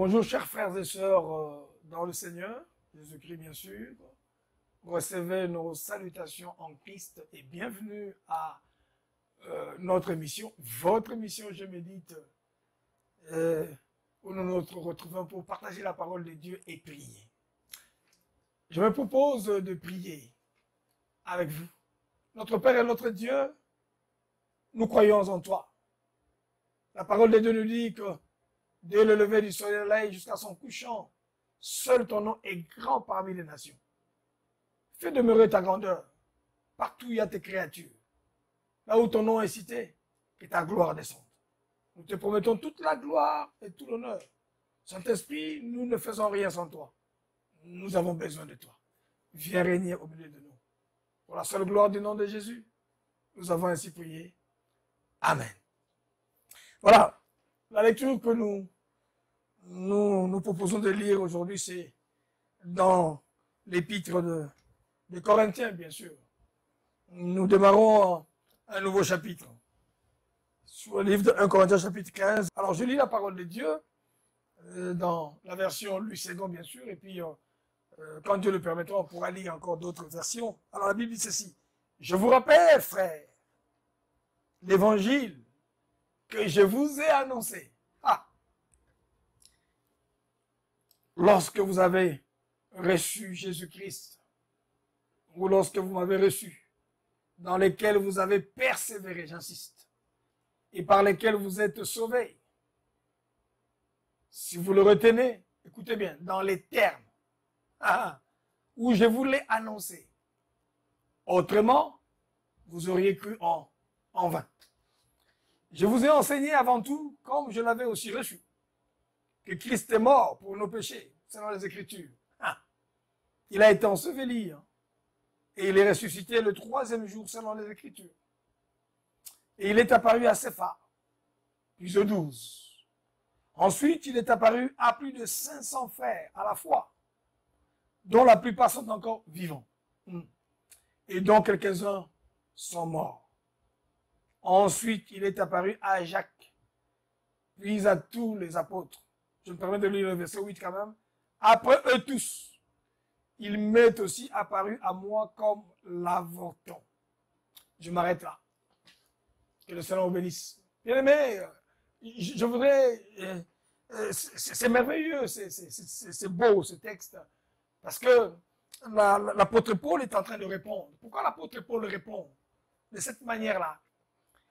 Bonjour chers frères et sœurs dans le Seigneur, Jésus-Christ bien sûr. Recevez nos salutations en Christ et bienvenue à notre émission, votre émission Je médite, où nous nous retrouvons pour partager la parole de Dieu et prier. Je me propose de prier avec vous. Notre Père et notre Dieu, nous croyons en toi. La parole de Dieu nous dit que dès le lever du soleil jusqu'à son couchant, seul ton nom est grand parmi les nations. Fais demeurer ta grandeur partout où il y a tes créatures. Là où ton nom est cité, que ta gloire descende. Nous te promettons toute la gloire et tout l'honneur. Saint-Esprit, nous ne faisons rien sans toi. Nous avons besoin de toi. Viens régner au milieu de nous. Pour la seule gloire du nom de Jésus, nous avons ainsi prié. Amen. Voilà. La lecture que nous proposons de lire aujourd'hui, c'est dans l'épître de Corinthiens, bien sûr. Nous démarrons un nouveau chapitre. Sur le livre de 1 Corinthiens, chapitre 15. Alors, je lis la parole de Dieu dans la version Louis II, bien sûr, et puis, quand Dieu le permettra, on pourra lire encore d'autres versions. Alors, la Bible dit ceci. Je vous rappelle, frères, l'évangile que je vous ai annoncé. Lorsque vous avez reçu Jésus-Christ, ou lorsque vous m'avez reçu, dans lesquels vous avez persévéré, j'insiste, et par lesquels vous êtes sauvés, si vous le retenez, écoutez bien, dans les termes où je vous l'ai annoncé. Autrement, vous auriez cru en vain. Je vous ai enseigné avant tout, comme je l'avais aussi reçu, que Christ est mort pour nos péchés, selon les Écritures. Il a été enseveli, et il est ressuscité le 3e jour, selon les Écritures. Et il est apparu à Cépha, puis aux 12. Ensuite, il est apparu à plus de 500 frères à la fois, dont la plupart sont encore vivants, et dont quelques-uns sont morts. Ensuite, il est apparu à Jacques, puis à tous les apôtres. Je me permets de lire le verset 8 quand même. Après eux tous, il m'est aussi apparu à moi comme l'avorton. Je m'arrête là. Que le Seigneur vous bénisse. Bien aimé, je voudrais... c'est merveilleux, c'est beau ce texte. Parce que l'apôtre Paul est en train de répondre. Pourquoi l'apôtre Paul répond de cette manière-là?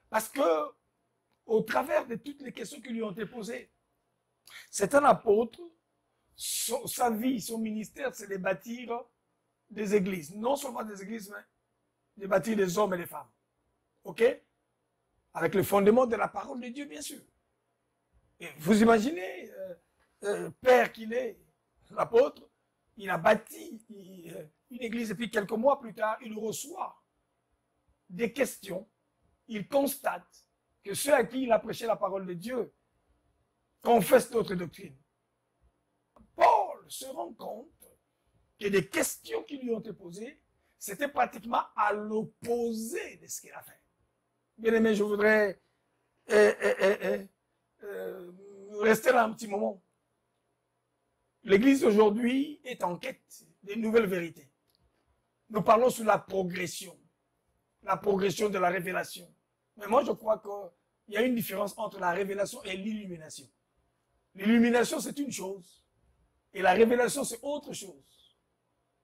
Parce que, au travers de toutes les questions qui lui ont été posées, c'est un apôtre, sa vie, son ministère, c'est de bâtir des églises. Non seulement des églises, mais de bâtir des hommes et des femmes. OK? Avec le fondement de la parole de Dieu, bien sûr. Et vous imaginez, père qu'il est, l'apôtre, il a bâti une église et puis quelques mois plus tard, il reçoit des questions. Il constate que ceux à qui il a prêché la parole de Dieu confessent d'autres doctrines. Paul se rend compte que des questions qui lui ont été posées, c'était pratiquement à l'opposé de ce qu'il a fait. Bien aimé, je voudrais rester là un petit moment. L'Église aujourd'hui est en quête des nouvelles vérités. Nous parlons sur la progression de la révélation. Mais moi, je crois qu'il y a une différence entre la révélation et l'illumination. L'illumination, c'est une chose. Et la révélation, c'est autre chose.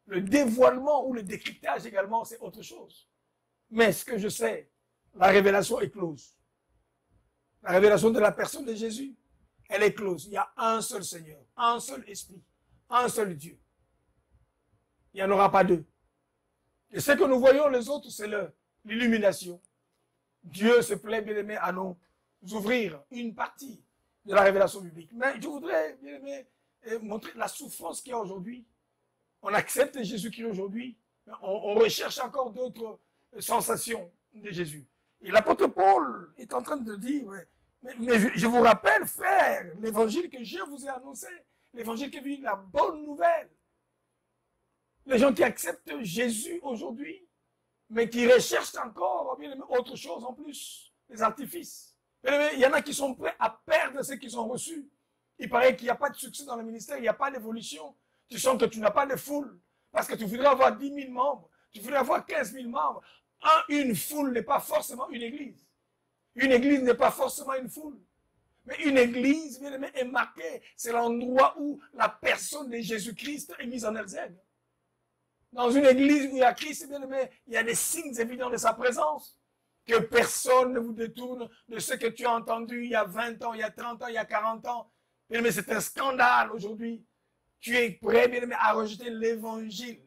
Le dévoilement ou le décryptage également, c'est autre chose. Mais ce que je sais, la révélation est close. La révélation de la personne de Jésus, elle est close. Il y a un seul Seigneur, un seul Esprit, un seul Dieu. Il n'y en aura pas deux. Et ce que nous voyons les autres, c'est l'illumination. Dieu se plaît, bien aimé, à nous ouvrir une partie de la révélation biblique. Mais je voudrais, bien aimé, montrer la souffrance qu'il y a aujourd'hui. On accepte Jésus-Christ aujourd'hui, mais on recherche encore d'autres sensations de Jésus. Et l'apôtre Paul est en train de dire, mais je vous rappelle, frère, l'évangile que je vous ai annoncé, l'évangile qui est la bonne nouvelle. Les gens qui acceptent Jésus aujourd'hui, mais qui recherchent encore bien aimé, autre chose en plus, les artifices. Bien aimé, il y en a qui sont prêts à perdre ce qu'ils ont reçu Il paraît qu'il n'y a pas de succès dans le ministère, il n'y a pas d'évolution. Tu sens que tu n'as pas de foule. Parce que tu voudrais avoir 10 000 membres, tu voudrais avoir 15 000 membres. Une foule n'est pas forcément une église. Une église n'est pas forcément une foule. Mais une église, bien aimé, est marquée. C'est l'endroit où la personne de Jésus-Christ est mise en exergue. Dans une église où il y a Christ, bien aimé, il y a des signes évidents de sa présence. Que personne ne vous détourne de ce que tu as entendu il y a 20 ans, il y a 30 ans, il y a 40 ans. Bien aimé, c'est un scandale aujourd'hui. Tu es prêt, bien aimé, à rejeter l'évangile.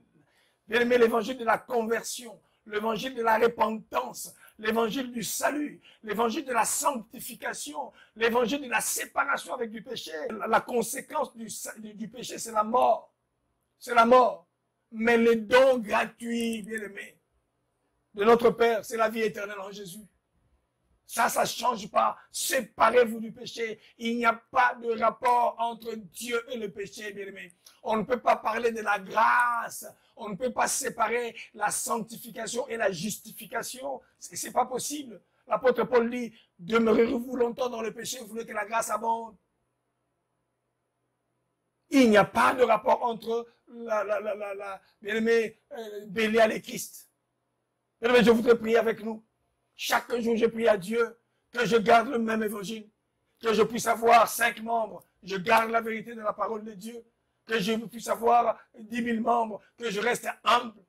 Bien aimé, l'évangile de la conversion, l'évangile de la repentance, l'évangile du salut, l'évangile de la sanctification, l'évangile de la séparation avec du péché. La conséquence du péché, c'est la mort. C'est la mort. Mais le don gratuit, bien aimé, de notre Père, c'est la vie éternelle en Jésus. Ça ne change pas. Séparez-vous du péché. Il n'y a pas de rapport entre Dieu et le péché, bien aimé. On ne peut pas parler de la grâce. On ne peut pas séparer la sanctification et la justification. C'est pas possible. L'apôtre Paul dit, demeurez-vous longtemps dans le péché, vous voulez que la grâce abonde. Il n'y a pas de rapport entre bien aimé, Bélial et Christ. Bien aimé, je voudrais prier avec nous. Chaque jour, je prie à Dieu que je garde le même évangile, que je puisse avoir 5 membres, je garde la vérité de la parole de Dieu, que je puisse avoir 10 000 membres, que je reste humble,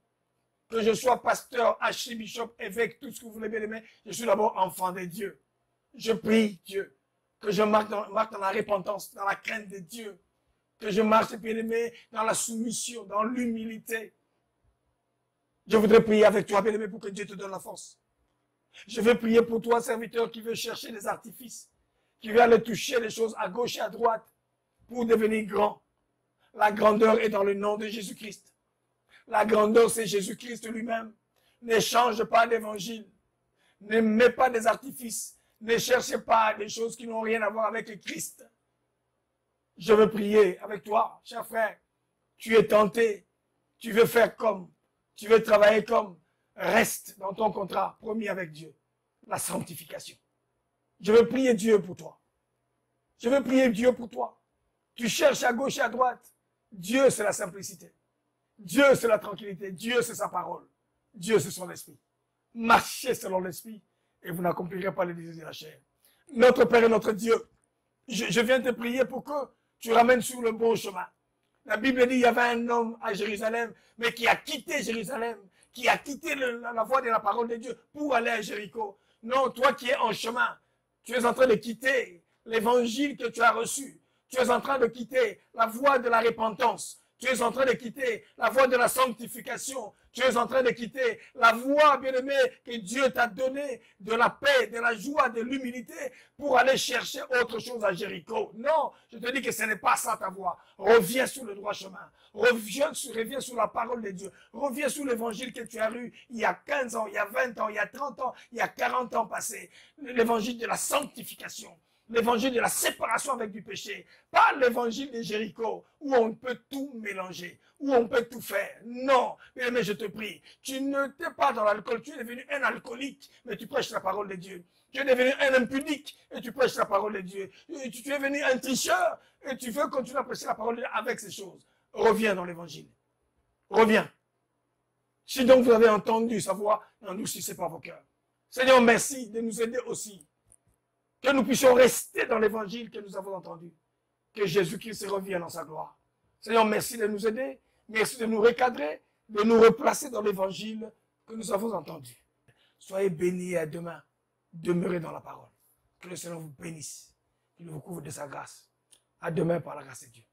que je sois pasteur, archibishop, évêque, tout ce que vous voulez bien aimer. Je suis d'abord enfant de Dieu. Je prie Dieu, que je marche dans la repentance, dans la crainte de Dieu, que je marche bien aimé dans la soumission, dans l'humilité. Je voudrais prier avec toi, bien aimé, pour que Dieu te donne la force. Je veux prier pour toi, serviteur, qui veut chercher des artifices, qui veut aller toucher les choses à gauche et à droite pour devenir grand. La grandeur est dans le nom de Jésus-Christ. La grandeur, c'est Jésus-Christ lui-même. Ne change pas d'évangile. Ne mets pas des artifices. Ne cherchez pas des choses qui n'ont rien à voir avec le Christ. Je veux prier avec toi, cher frère. Tu es tenté. Tu veux faire comme. Tu veux travailler comme. Reste dans ton contrat promis avec Dieu, la sanctification. Je veux prier Dieu pour toi. Je veux prier Dieu pour toi. Tu cherches à gauche et à droite. Dieu, c'est la simplicité. Dieu, c'est la tranquillité. Dieu, c'est sa parole. Dieu, c'est son esprit. Marchez selon l'esprit et vous n'accomplirez pas les désirs de la chair. Notre Père et notre Dieu, je viens te prier pour que tu ramènes sur le bon chemin. La Bible dit qu'il y avait un homme à Jérusalem, mais qui a quitté Jérusalem, qui a quitté la voie de la parole de Dieu pour aller à Jéricho. Non, toi qui es en chemin, tu es en train de quitter l'évangile que tu as reçu. Tu es en train de quitter la voie de la repentance. Tu es en train de quitter la voie de la sanctification. Tu es en train de quitter la voie, bien-aimé, que Dieu t'a donnée, de la paix, de la joie, de l'humilité, pour aller chercher autre chose à Jéricho. Non, je te dis que ce n'est pas ça ta voie. Reviens sur le droit chemin. Reviens sur la parole de Dieu. Reviens sur l'évangile que tu as lu il y a 15 ans, il y a 20 ans, il y a 30 ans, il y a 40 ans passés. L'évangile de la sanctification. L'évangile de la séparation avec du péché. Pas l'évangile de Jéricho, où on peut tout mélanger, où on peut tout faire. Non, mais je te prie, tu ne t'es pas dans l'alcool, tu es devenu un alcoolique, mais tu prêches la parole de Dieu. Tu es devenu un impudique et tu prêches la parole de Dieu. Tu es devenu un tricheur et tu veux continuer à prêcher la parole de Dieu avec ces choses. Reviens dans l'évangile. Reviens. Si donc vous avez entendu sa voix, n'endurcissez pas vos cœurs. Seigneur, merci de nous aider aussi. Que nous puissions rester dans l'évangile que nous avons entendu. Que Jésus-Christ revienne dans sa gloire. Seigneur, merci de nous aider. Merci de nous recadrer, de nous replacer dans l'évangile que nous avons entendu. Soyez bénis et à demain. Demeurez dans la parole. Que le Seigneur vous bénisse. Qu'il vous couvre de sa grâce. À demain par la grâce de Dieu.